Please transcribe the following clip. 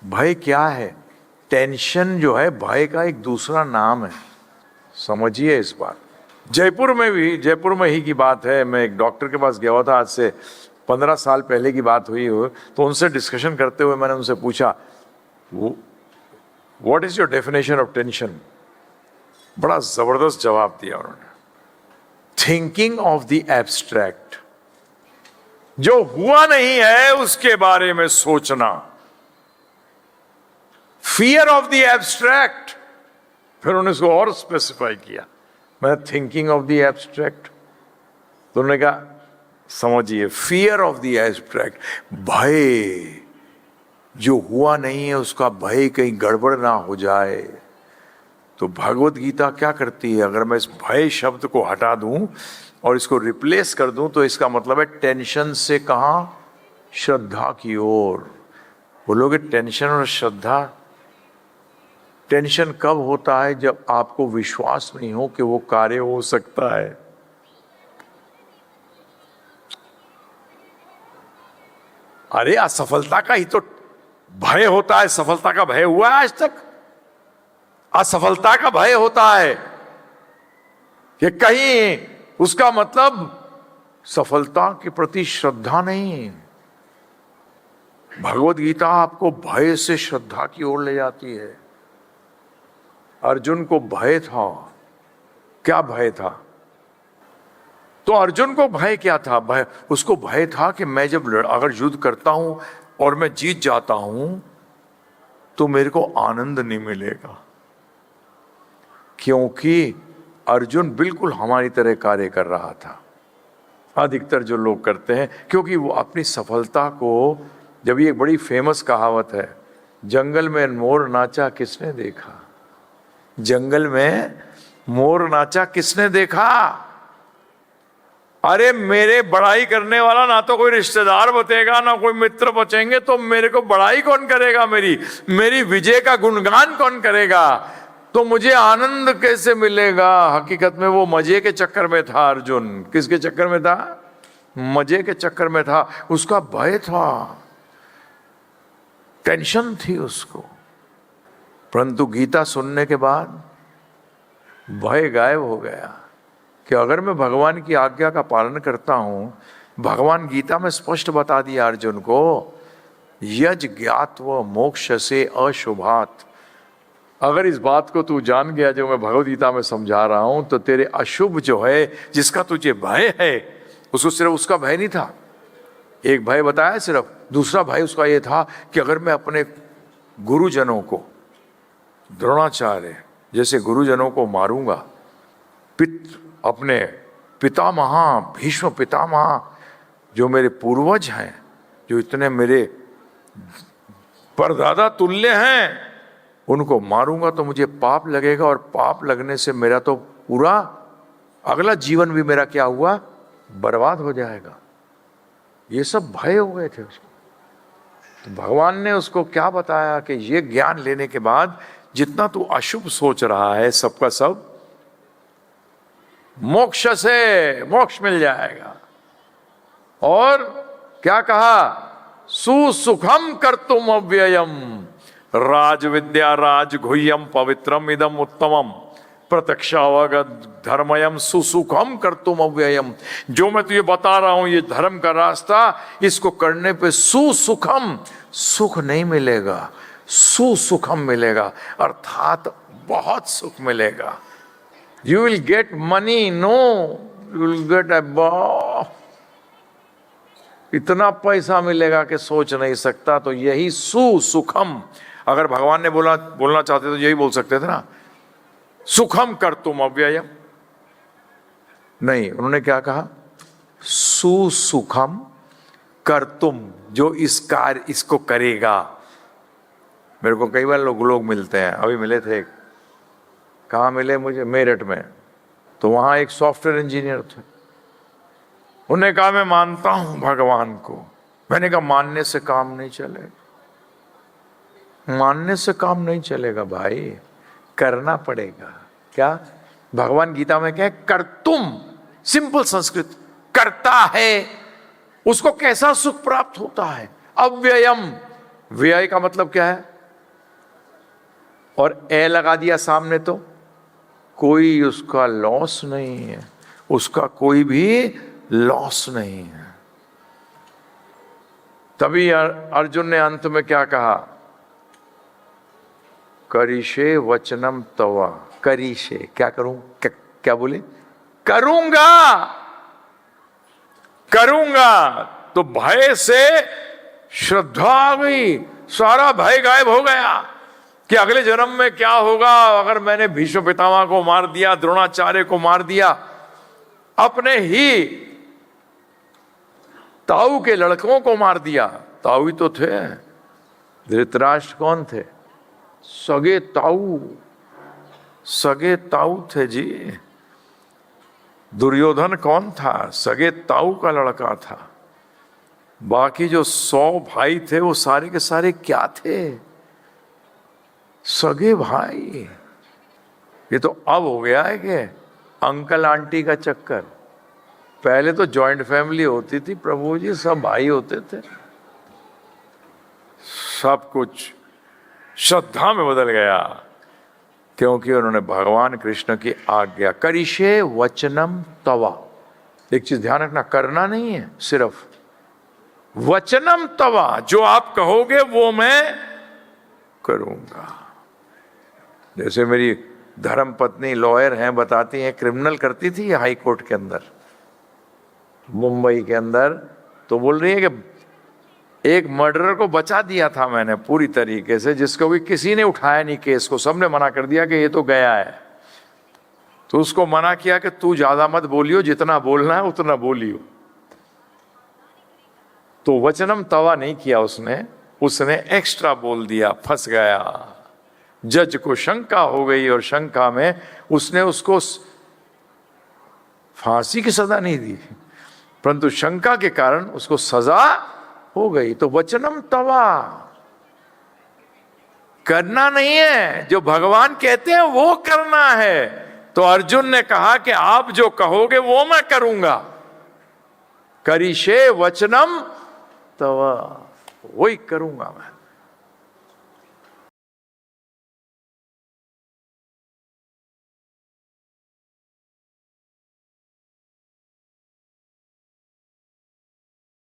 भय क्या है? टेंशन जो है भय का एक दूसरा नाम है, समझिए इस बात। जयपुर में ही की बात है, मैं एक डॉक्टर के पास गया हुआ था, आज से 15 साल पहले की बात हुई हो। तो उनसे डिस्कशन करते हुए मैंने उनसे पूछा, what is your definition of tension? बड़ा जबरदस्त जवाब दिया उन्होंने, थिंकिंग ऑफ द एब्स्ट्रैक्ट, जो हुआ नहीं है उसके बारे में सोचना, फियर ऑफ द एब्स्ट्रैक्ट। फिर उन्होंने इसको और स्पेसिफाई किया, मैं थिंकिंग ऑफ द एब्स्ट्रैक्ट, तो उन्होंने कहा समझिए, फियर ऑफ द एब्स्ट्रैक्ट, भय जो हुआ नहीं है उसका भय कहीं गड़बड़ ना हो जाए। तो भगवत गीता क्या करती है, अगर मैं इस भय शब्द को हटा दूं और इसको रिप्लेस कर दूं तो इसका मतलब है टेंशन से कहां, श्रद्धा की ओर। बोलोगे टेंशन और श्रद्धा, टेंशन कब होता है? जब आपको विश्वास नहीं हो कि वो कार्य हो सकता है। अरे असफलता का ही तो भय होता है, सफलता का भय हुआ है आज तक? असफलता का भय होता है कि कहीं उसका मतलब सफलता के प्रति श्रद्धा नहीं। भगवत गीता आपको भय से श्रद्धा की ओर ले जाती है। अर्जुन को भय था, क्या भय था? तो अर्जुन को भय क्या था? भय, उसको भय था कि मैं जब अगर युद्ध करता हूं और मैं जीत जाता हूं तो मेरे को आनंद नहीं मिलेगा, क्योंकि अर्जुन बिल्कुल हमारी तरह कार्य कर रहा था, अधिकतर जो लोग करते हैं, क्योंकि वो अपनी सफलता को, जब ये एक बड़ी फेमस कहावत है, जंगल में मोर नाचा किसने देखा, जंगल में मोर नाचा किसने देखा? अरे मेरे बड़ाई करने वाला ना तो कोई रिश्तेदार बचेगा ना कोई मित्र बचेंगे, तो मेरे को बड़ाई कौन करेगा? मेरी विजय का गुणगान कौन करेगा? तो मुझे आनंद कैसे मिलेगा? हकीकत में वो मजे के चक्कर में था अर्जुन। किसके चक्कर में था? मजे के चक्कर में था। उसका भय था, टेंशन थी उसको। परंतु गीता सुनने के बाद भय गायब हो गया कि अगर मैं भगवान की आज्ञा का पालन करता हूं, भगवान गीता में स्पष्ट बता दिया अर्जुन को, यज ज्ञात्व मोक्ष से अशुभात। अगर इस बात को तू जान गया जो मैं भगवद गीता में समझा रहा हूं, तो तेरे अशुभ जो है, जिसका तुझे भय है, उसको सिर्फ उसका भय नहीं था, एक भय बताया सिर्फ, दूसरा भय उसका ये था कि अगर मैं अपने गुरुजनों को, द्रोणाचार्य जैसे गुरुजनों को मारूंगा, अपने पितामह, भीष्म पितामह जो मेरे पूर्वज हैं, जो इतने मेरे परदादा तुल्य हैं, उनको मारूंगा तो मुझे पाप लगेगा, और पाप लगने से मेरा तो पूरा अगला जीवन भी मेरा क्या हुआ, बर्बाद हो जाएगा। ये सब भय हो गए थे उसको। तो भगवान ने उसको क्या बताया कि ये ज्ञान लेने के बाद जितना तू अशुभ सोच रहा है, सबका सब मोक्ष से मोक्ष मिल जाएगा। और क्या कहा? सुसुखम कर्तुम अव्ययम राज विद्या राज गुह्यम पवित्रम इदम उत्तमम प्रत्यक्षावगत धर्मयम सुसुखम कर्तुम अव्ययम। जो मैं तुझे बता रहा हूं, ये धर्म का रास्ता, इसको करने पे सुसुखम, सुख नहीं मिलेगा, सुसुखम मिलेगा, अर्थात बहुत सुख मिलेगा। You will get money, no, you will get इतना पैसा मिलेगा कि सोच नहीं सकता। तो यही सुसुखम, अगर भगवान ने बोलना चाहते तो यही बोल सकते थे ना, सुखम कर तुम अव्ययम। नहीं, उन्होंने क्या कहा? सुसुखम कर तुम, जो इस कार्य इसको करेगा। मेरे को कई बार लोग मिलते हैं, अभी मिले थे, कहाँ मिले मुझे? मेरठ में। तो वहां एक सॉफ्टवेयर इंजीनियर थे, उन्होंने कहा मैं मानता हूं भगवान को। मैंने कहा मानने से काम नहीं चलेगा, मानने से काम नहीं चलेगा भाई, करना पड़ेगा। क्या भगवान गीता में क्या है? कर्तुम, सिंपल संस्कृत, करता है, उसको कैसा सुख प्राप्त होता है? अव्ययम, व्यय का मतलब क्या है? और ए लगा दिया सामने तो कोई उसका लॉस नहीं है, उसका कोई भी लॉस नहीं है। तभी अर्जुन ने अंत में क्या कहा, करिष्ये वचनम तवा। करिष्ये क्या करूं, क्या बोले, करूंगा, करूंगा। तो भय से श्रद्धा आ गई, सारा भय गायब हो गया कि अगले जन्म में क्या होगा अगर मैंने भीष्म पितामह को मार दिया, द्रोणाचार्य को मार दिया, अपने ही ताऊ के लड़कों को मार दिया। ताऊ ही तो थे, धृतराष्ट्र कौन थे, सगे ताऊ, सगे ताऊ थे जी। दुर्योधन कौन था, सगे ताऊ का लड़का था। बाकी जो 100 भाई थे वो सारे के सारे क्या थे, सगे भाई। ये तो अब हो गया है कि अंकल आंटी का चक्कर। पहले तो जॉइंट फैमिली होती थी प्रभु जी, सब भाई होते थे। सब कुछ श्रद्धा में बदल गया क्योंकि उन्होंने भगवान कृष्ण की आज्ञा। करिष्ये वचनम तवा। एक चीज ध्यान रखना, करना नहीं है, सिर्फ वचनम तवा, जो आप कहोगे वो मैं करूंगा। जैसे मेरी धर्म पत्नी लॉयर हैं, बताती हैं क्रिमिनल करती थी हाई कोर्ट के अंदर, मुंबई के अंदर। तो बोल रही है कि एक मर्डरर को बचा दिया था मैंने पूरी तरीके से, जिसको भी किसी ने उठाया नहीं केस को, सबने मना कर दिया कि ये तो गया है। तो उसको मना किया कि तू ज्यादा मत बोलियो, जितना बोलना है उतना बोलियो। तो वचनम तवा नहीं किया उसने एक्स्ट्रा बोल दिया, फंस गया। जज को शंका हो गई और शंका में उसने उसको फांसी की सजा नहीं दी, परंतु शंका के कारण उसको सजा हो गई। तो वचनम तवा, करना नहीं है, जो भगवान कहते हैं वो करना है। तो अर्जुन ने कहा कि आप जो कहोगे वो मैं करूंगा। करिष्ये वचनम तवा, वही करूंगा मैं।